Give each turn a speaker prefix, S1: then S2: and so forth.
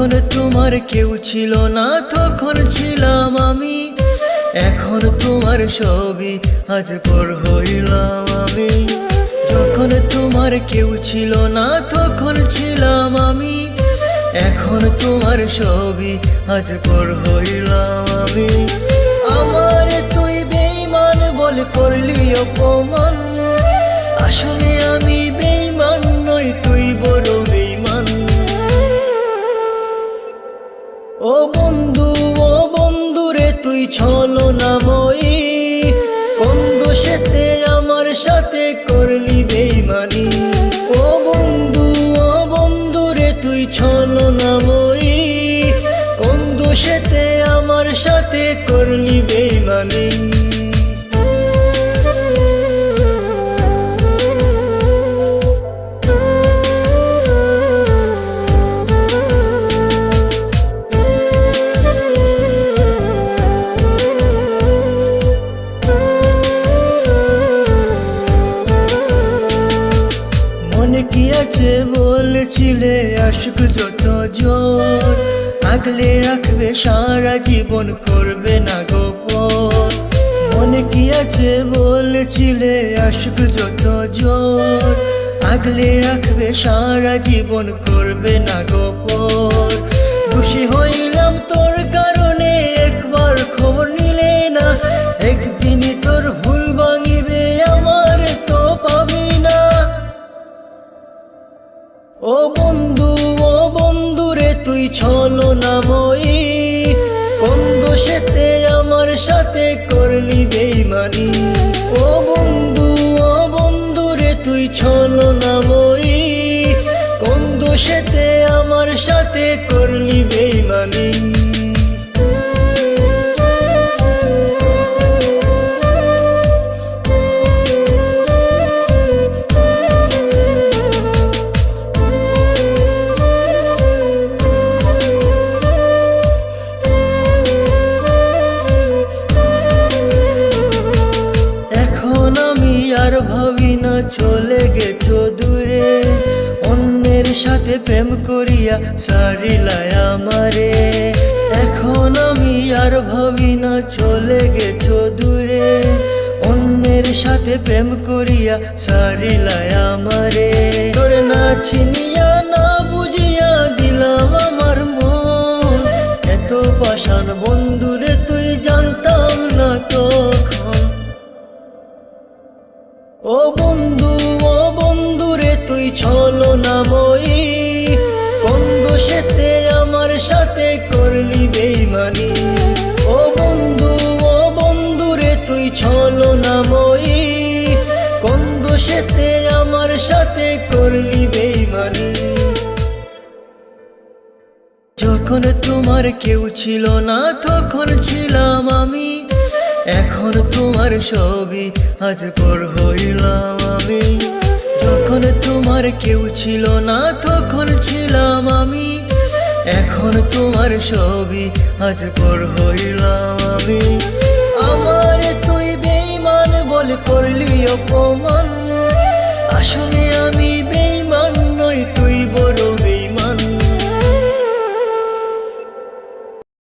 S1: যখন তোমার কেউ ছিল না তখন ছিলাম আমি, এখন তোমার ছবি আজ পর হইলাম আমি। যখন তোমার কেউ ছিল না তখন ছিলাম আমি, এখন তোমার ছবি আজ পর হইলাম আমি। আমার তুই বেঈমান বলে করলি অপমান, আসলে আমি বেঈমান নই, তুই বড় বেঈমান। ও বন্ধু রে তুই ছলনাময়ী, কোন দোষেতে আমার সাথে করলি বেঈমানি। ও বন্ধু রে তুই ছলনাময়ী, কোন দোষেতে আমার সাথে করলি বেঈমানি। মনে কি আছে বলেছিলে আশিক যত জোর, আগলে রাখবে সারা জীবন করবে না গোপন। মনে কি আছে বলেছিলে আশিক যত জোর, আগলে রাখবে সারা জীবন করবে না গোপন। খুশি হইলাম তোর কারণে একবার খবর নিলে না, একদিনই তোর ভুল ভাঙিবে আমার তো পাবি না। ও বন্ধু রে তুই ছলনাময়ী, কোন দোষেতে আমার সাথে করলি বেঈমানি। ও বন্ধু রে তুই ছলনাময়ী, কোন দোষেতে আমার সাথে করলি বেঈমানি। আর ভাবি না চলে গেছো দূরে, অন্যের সাথে প্রেম করিয়া সারিলাই আমারে। এখন আমি আর ভাবি না চলে গেছো দূরে, অন্যের সাথে প্রেম করিয়া সারিলাই আমারে। তোরে না চিনিয়া না বুঝিয়া দিলাম আমার মন, এত পাষাণ বন্ধুরে তুই জানতাম না তখন। ও বন্ধু রে তুই ছলনাময়ী, কোন দোষেতে আমার সাথে করলি বেঈমানি। ও বন্ধু রে তুই ছলনাময়ী, কোন দোষেতে আমার সাথে করলি বেঈমানি। যখন তোমার কেউ ছিল না তখন ছিলাম আমি, এখন তোমার ছবি আজ পর হইলাম আমি। যখন তোমার কেউ ছিল না তখন ছিলাম আমি, এখন তোমার ছবি আজ পর হইলাম আমি। আমার তুই বেঈমান বলে করলি অপমান, আসলে আমি বেঈমান।